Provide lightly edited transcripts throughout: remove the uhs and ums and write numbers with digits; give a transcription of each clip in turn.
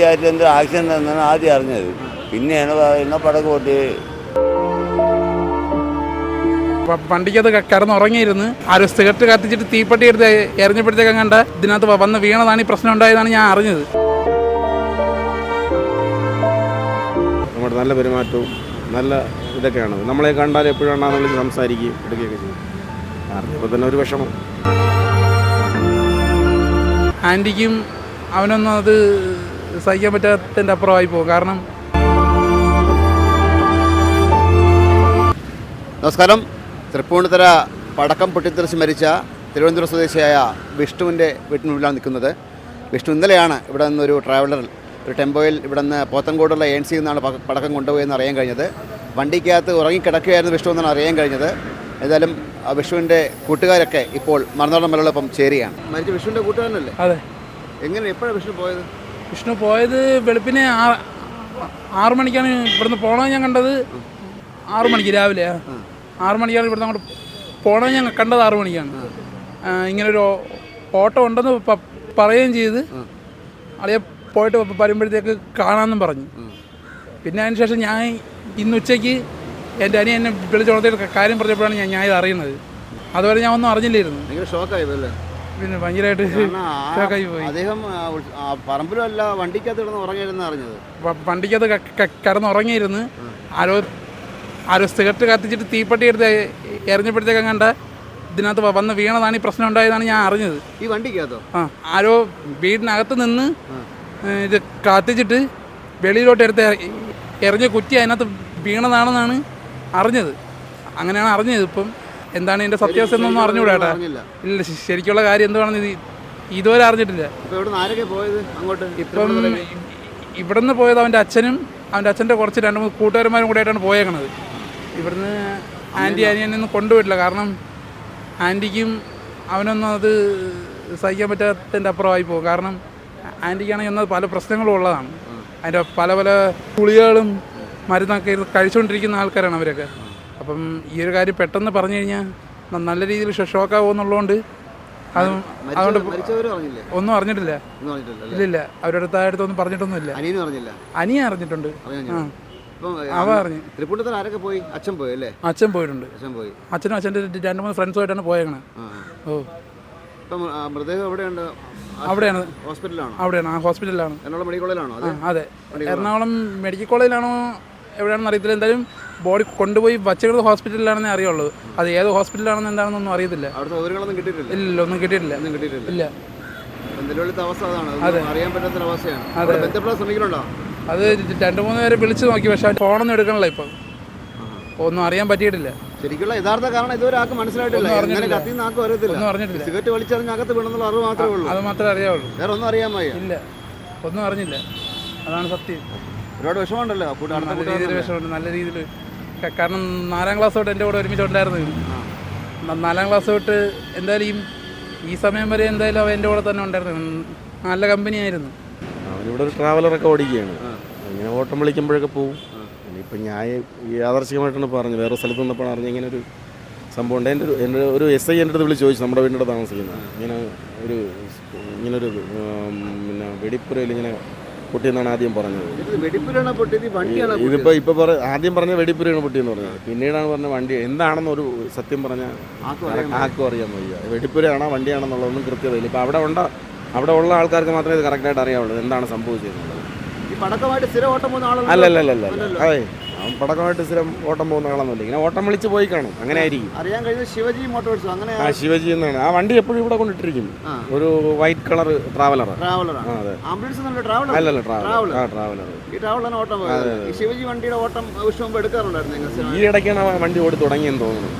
ആയിട്ട് ആക്സിഡൻ്റ് എന്നാണ് ആദ്യം അറിഞ്ഞത്. പിന്നെയാണ് പറയുന്ന പടക്ക് പൊട്ടി. വണ്ടിക്കത് കിടന്നുറങ്ങിയിരുന്നു. ആരോ സിഗരറ്റ് കത്തിച്ചിട്ട് തീപ്പെട്ടി എടുത്ത് എറിഞ്ഞപ്പോഴത്തേക്കും കണ്ട ഇതിനകത്ത് വന്ന് വീണതാണ് ഈ പ്രശ്നം ഉണ്ടായതാണ് ഞാൻ അറിഞ്ഞത്. നമ്മുടെ നല്ല പെരുമാറ്റവും നല്ല ഇതൊക്കെയാണ്. നമ്മളെ കണ്ടാൽ എപ്പോഴാണ് നമ്മൾ സംസാരിക്കുകയും എടുക്കുകയൊക്കെ ചെയ്യും. അറിഞ്ഞപ്പോൾ തന്നെ ഒരു വിഷമം. ആൻറ്റിക്കും അവനൊന്നും അത് സഹിക്കാൻ പറ്റാത്തതിൻ്റെ അപ്പുറമായി പോകും. കാരണം നമസ്കാരം. തൃപ്പൂണിത്തുറ പടക്കം പൊട്ടിത്തെറിച്ച് മരിച്ച തിരുവനന്തപുരം സ്വദേശിയായ വിഷ്ണുവിൻ്റെ വീട്ടിനുള്ളിലാണ് നിൽക്കുന്നത്. വിഷ്ണു ഇന്നലെയാണ് ഇവിടെ നിന്നൊരു ട്രാവലറിൽ ഒരു ടെമ്പോയിൽ ഇവിടെ നിന്ന് പോത്തൻകോടുള്ള ANC നിന്നാണ് പടക്കം കൊണ്ടുപോയെന്ന് അറിയാൻ കഴിഞ്ഞത്. വണ്ടിക്കകത്ത് ഉറങ്ങിക്കിടക്കുകയായിരുന്നു വിഷ്ണു എന്നാണ് അറിയാൻ കഴിഞ്ഞത്. ഏതായാലും വിഷ്ണുവിൻ്റെ കൂട്ടുകാരൊക്കെ ഇപ്പോൾ മറുനാടൻ മലയാളപ്പം ചേരുകയാണ്. മരിച്ച വിഷ്ണുവിൻ്റെ കൂട്ടുകാരനല്ലേ? അതെ. എങ്ങനെ എപ്പോഴാണ് വിഷ്ണു പോയത് വെളുപ്പിനെ 6 മണിക്കാണ് ഇവിടുന്ന് പോകണമെന്ന് ഞാൻ കണ്ടത്. 6 മണിക്ക് രാവിലെ 6 മണിക്കാണ് ഇവിടുന്ന് അങ്ങോട്ട് പോകണമെന്ന് ഞാൻ കണ്ടത്. 6 മണിക്കാണ്. ഇങ്ങനൊരു ഓട്ടോ ഉണ്ടെന്ന് പറയുകയും ചെയ്ത് അളിയെ പോയിട്ട് വരുമ്പോഴത്തേക്ക് കാണാമെന്നും പറഞ്ഞു. പിന്നെ അതിന് ശേഷം ഞാൻ ഇന്ന് ഉച്ചയ്ക്ക് എൻ്റെ അനിയൻ എന്നെ വിളിച്ചുണർത്തിയിട്ട് കാര്യം പറഞ്ഞപ്പോഴാണ് ഞാൻ ഇത് അറിയുന്നത്. അതുവരെ ഞാൻ ഒന്നും അറിഞ്ഞില്ലായിരുന്നു. പിന്നെ ഭയങ്കരമായിട്ട് ഷോക്കായി പോയി. പറമ്പിലല്ല വണ്ടിക്കകത്ത് ഉറങ്ങിയിരുന്ന അറിഞ്ഞത്. വണ്ടിക്കകത്ത് കിടന്നുറങ്ങിയിരുന്നു. ആരോ സിഗരറ്റ് കത്തിച്ചിട്ട് തീപ്പെട്ടി എടുത്ത് എറിഞ്ഞപ്പോഴത്തേക്കും കണ്ട ഇതിനകത്ത് വന്ന് വീണതാണ് ഈ പ്രശ്നം ഉണ്ടായതാണ് ഞാൻ അറിഞ്ഞത്. ഈ വണ്ടിക്കകത്തോ? ആരോ വീടിനകത്ത് നിന്ന് ഇത് കത്തിച്ചിട്ട് വെളിയിലോട്ട് എടുത്ത് എറിഞ്ഞ കുറ്റി അതിനകത്ത് വീണതാണെന്നാണ് അറിഞ്ഞത്. അങ്ങനെയാണ് അറിഞ്ഞത്. ഇപ്പം എന്താണ് ഇതിൻ്റെ സത്യാവസ്ഥ എന്നൊന്നും അറിഞ്ഞുകൂടാ. ഇല്ല, ശരിക്കുള്ള കാര്യം എന്തുവാണെന്ന് ഇതുവരെ അറിഞ്ഞിട്ടില്ല. ഇപ്പം ഇവിടുന്ന് പോയത് അവൻ്റെ അച്ഛനും അവൻ്റെ അച്ഛൻ്റെ കുറച്ച് 2-3 കൂട്ടുകാരന്മാരും കൂടെ ആയിട്ടാണ് പോയേക്കണത്. ഇവിടുന്ന് അനിയനൊന്നും കൊണ്ടുപോയിട്ടില്ല. കാരണം ആൻറ്റിക്കും അവനൊന്നും അത് സഹിക്കാൻ പറ്റാത്തതിൻ്റെ അപ്പുറമായി പോകും. കാരണം ആൻറ്റിക്കാണെങ്കിൽ ഒന്നത് പല പ്രശ്നങ്ങളും ഉള്ളതാണ്. അതിൻ്റെ പല ഗുളികകളും മരുന്നൊക്കെ കഴിച്ചുകൊണ്ടിരിക്കുന്ന ആൾക്കാരാണ് അവരൊക്കെ. അപ്പം ഈ ഒരു കാര്യം പെട്ടെന്ന് പറഞ്ഞു കഴിഞ്ഞാൽ നല്ല രീതിയിൽ ഷോക്കാവുമെന്നുള്ളതുകൊണ്ട് അതുകൊണ്ട് ഒന്നും അറിഞ്ഞിട്ടില്ല. ഇല്ലില്ല, അവരുടെ അടുത്തൊന്നും പറഞ്ഞിട്ടൊന്നുമില്ല. അനിയൻ അറിഞ്ഞിട്ടുണ്ട്. അവ അറിഞ്ഞു. അച്ഛൻ പോയിട്ടുണ്ട്. അച്ഛനും അച്ഛൻ്റെ 2-3 ഫ്രണ്ട്സുമായിട്ടാണ് പോയേക്കണേ. അവിടെയാണ് ആ ഹോസ്പിറ്റലിലാണ്. അതെ, എറണാകുളം മെഡിക്കൽ കോളേജിലാണോ എവിടെയാണെന്ന് അറിയത്തില്ല. എന്തായാലും ബോഡി കൊണ്ടുപോയി വച്ചത് ഹോസ്പിറ്റലിലാണെന്നേ അറിയുള്ളൂ. അത് ഏത് ഹോസ്പിറ്റലാണെന്ന് എന്താണെന്നൊന്നും അറിയത്തില്ല. ഇല്ല, ഒന്നും കിട്ടിയിട്ടില്ല. ഇല്ല. അതെ, അത് 2-3 പേരെ വിളിച്ചു നോക്കി. പക്ഷെ ഫോണൊന്നും എടുക്കണല്ലോ. ഇപ്പം ഒന്നും അറിയാൻ പറ്റിയിട്ടില്ല. ശരിക്കുള്ള യഥാർത്ഥ കാരണം ഇതുവരെ ആർക്കും മനസ്സിലായിട്ടില്ല. അത് മാത്രമേ അറിയാവുള്ളൂ. വേറെ ഒന്നും അറിയാൻ വയ്യ. ഇല്ല, ഒന്നും അറിഞ്ഞില്ല. അതാണ് സത്യം. ഒരുപാട് വിഷമമുണ്ടല്ലോ. വിഷമമുണ്ട്, നല്ല രീതിയിൽ. കാരണം 4ാം ക്ലാസ് തൊട്ട് എൻ്റെ കൂടെ ഒരുമിച്ചുണ്ടായിരുന്നു. 4ാം ക്ലാസ് തൊട്ട് എന്തായാലും ഈ സമയം വരെ എന്തായാലും അവൻ എൻ്റെ കൂടെ തന്നെ ഉണ്ടായിരുന്നു. നല്ല കമ്പനിയായിരുന്നു. അവനിവിടെ ഒരു ട്രാവലറൊക്കെ ഓടിക്കുകയാണ്. ഇങ്ങനെ ഓട്ടം വിളിക്കുമ്പോഴൊക്കെ പോവും. ഇനിയിപ്പോൾ ഞാൻ യാദർശികമായിട്ടാണ് പറഞ്ഞു. വേറെ സ്ഥലത്ത് നിന്നപ്പോഴാണ് അറിഞ്ഞ ഇങ്ങനെ ഒരു സംഭവം ഉണ്ട്. എൻ്റെ ഒരു SI എൻ്റെ അടുത്ത് വിളിച്ച് ചോദിച്ചു, നമ്മുടെ വീടിൻ്റെ താമസിക്കുന്നത് ഇങ്ങനൊരു പിന്നെ വെടിപ്പുരയിൽ ഇങ്ങനെ പൊട്ടിയെന്നാണ് ആദ്യം പറഞ്ഞത്. ഇപ്പോൾ ആദ്യം പറഞ്ഞ വെടിപ്പുരയാണ് പൊട്ടിയെന്ന് പറഞ്ഞത്. പിന്നീടാണ് പറഞ്ഞത് വണ്ടി എന്താണെന്ന് ഒരു സത്യം പറഞ്ഞാൽ ആർക്കും അറിയാൻ വയ്യ. വെടിപ്പുരയാണോ വണ്ടിയാണെന്നുള്ളതൊന്നും കൃത്യതയില്ല. ഇപ്പോൾ അവിടെ ഉള്ള ആൾക്കാർക്ക് മാത്രമേ ഇത് കറക്റ്റായിട്ട് അറിയാവുള്ളൂ എന്താണ് സംഭവിച്ചതെന്നുള്ളത്. അല്ലല്ല, അതെ, അവൻ പടക്കമായിട്ട് സ്ഥിരം ഓട്ടം പോകുന്ന ആളൊന്നുമില്ല. ഇങ്ങനെ ഓട്ടം വിളിച്ച് പോയി കാണും. അങ്ങനെ ആയിരിക്കും. അറിയാൻ കഴിഞ്ഞ ശിവജി മോട്ടോഴ്സ്. ശിവജി എന്നാണ് ആ വണ്ടി എപ്പോഴും ഇവിടെ കൊണ്ടിട്ടിരിക്കും. ഒരു വൈറ്റ് കളർ ട്രാവലർ. അല്ലല്ല, ട്രാവലർ. ശിവജി വണ്ടിയുടെ ഓട്ടം എടുക്കാറുണ്ടായിരുന്നു. ഈ ഇടയ്ക്കാണ് ആ വണ്ടി ഓടി തുടങ്ങിയെന്ന് തോന്നുന്നു.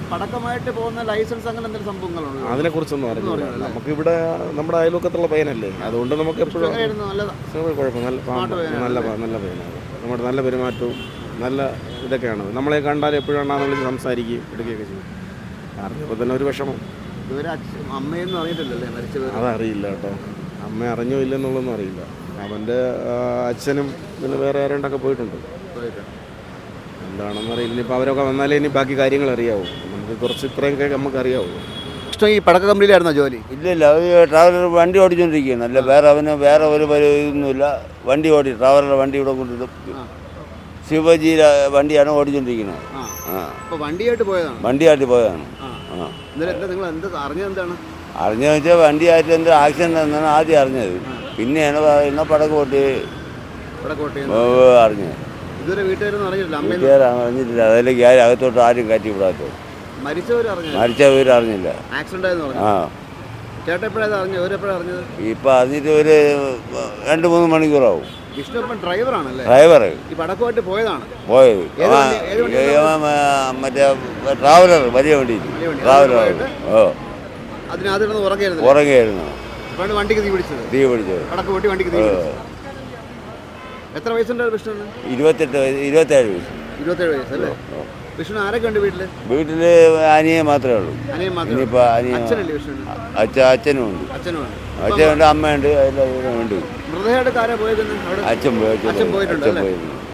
പടക്കമായിട്ട് പോകുന്ന ലൈസൻസ് അങ്ങനെ എന്തെങ്കിലും സംഭവങ്ങളുണ്ട്? അതിനെക്കുറിച്ചൊന്നും അറിയില്ല. നമുക്കിവിടെ നമ്മുടെ അയൽവക്കത്തുള്ള പയ്യനല്ലേ, അതുകൊണ്ട് നമുക്ക് എപ്പോഴും കുഴപ്പം. നല്ല പയ്യനാണ്. നമ്മുടെ നല്ല പെരുമാറ്റവും നല്ല ഇതൊക്കെയാണ്. നമ്മളെ കണ്ടാൽ എപ്പോഴാണ് നമ്മൾ സംസാരിക്കുകയും എടുക്കുകയൊക്കെ ചെയ്യും. അറിഞ്ഞപ്പോൾ തന്നെ ഒരു വിഷമം. അമ്മയൊന്നും അറിയിട്ടില്ലല്ലേ മരിച്ചത്? അതറിയില്ല കേട്ടോ. അമ്മ അറിഞ്ഞോ ഇല്ലെന്നുള്ളതൊന്നും അറിയില്ല. അവൻ്റെ അച്ഛനും പിന്നെ വേറെ ആരണ്ടൊക്കെ പോയിട്ടുണ്ട്. എന്താണെന്ന് അറിയില്ല. ഇനിയിപ്പോൾ അവരൊക്കെ വന്നാലേ ഇനി ബാക്കി കാര്യങ്ങൾ അറിയാവൂ. നമുക്ക് കുറച്ച് ഇത്രയൊക്കെ നമുക്ക് അറിയാവൂ. വിഷ്ണു ഈ പടക്ക കമ്പനിയിലായിരുന്നോ ജോലി? ഇല്ലില്ല, അവർ ട്രാവലർ വണ്ടി ഓടിച്ചുകൊണ്ടിരിക്കുകയാണ്. അല്ല വേറെ വേറെ ഒരു ഇതൊന്നുമില്ല. വണ്ടി ട്രാവലർ വണ്ടി ഇവിടെ കൊണ്ടിടും. ശിവജിയുടെ വണ്ടിയാണ് ഓടിച്ചുകൊണ്ടിരിക്കുന്നത്. അപ്പോൾ വണ്ടിയായിട്ട് പോയതാണ്? വണ്ടിയായിട്ട് പോയതാണ്. നിങ്ങൾ എന്ത് അറിഞ്ഞെന്താണ്? അറിഞ്ഞതെന്ന് വെച്ചാൽ വണ്ടിയായിട്ട് എന്ത് ആക്സിഡൻ്റ് എന്നാണ് ആദ്യം അറിഞ്ഞത്. പിന്നെയാണ് പറയുന്ന പടക്കം പൊട്ടി അറിഞ്ഞത്. ഇതുവരെ വീട്ടുകാരൊന്നും അറിഞ്ഞിട്ടില്ല? വീട്ടുകാരാണ് അറിഞ്ഞിട്ടില്ല. അതിലേക്ക് അകത്തോട്ട് ആരും കയറ്റി വിടാത്തത്. മരിച്ചവർ അറിഞ്ഞില്ല. ആ ചേട്ടൻ എപ്പോഴാണ് അറിഞ്ഞത്? ഇപ്പം അറിഞ്ഞിട്ട് ഒരു 2-3 മണിക്കൂറാവും. വിഷ്ണു ഇപ്പം ഡ്രൈവറാണല്ലേ? ഡ്രൈവർ ഈ പടക്കമായിട്ട് പോയത് മറ്റേ ട്രാവലർ വലിയ വണ്ടി. ട്രാവലർ ഉറങ്ങിയായിരുന്നു. വണ്ടിക്ക് തീ പിടിച്ചത്. പടക്കം പൊട്ടി വണ്ടിക്ക് തീ പിടിച്ചത്. എത്ര വയസ്സുണ്ടായിരുന്നു വിഷ്ണുവിന്? 27 വയസ്സ്. 27 വയസ്സല്ലേ? വിഷ്ണു ആരൊക്കെ ഉണ്ട് വീട്ടില്? വീട്ടില് അനിയെ മാത്രമേ ഉള്ളൂ. ഇനിയിപ്പോ അച്ഛനും ഉണ്ട്. അച്ഛനുണ്ട്, അമ്മയുണ്ട്, എല്ലാവരും ഉണ്ട്. മൃതദേഹമായിട്ട് ആരാ പോയത്? അച്ഛൻ പോയിട്ടുണ്ട്.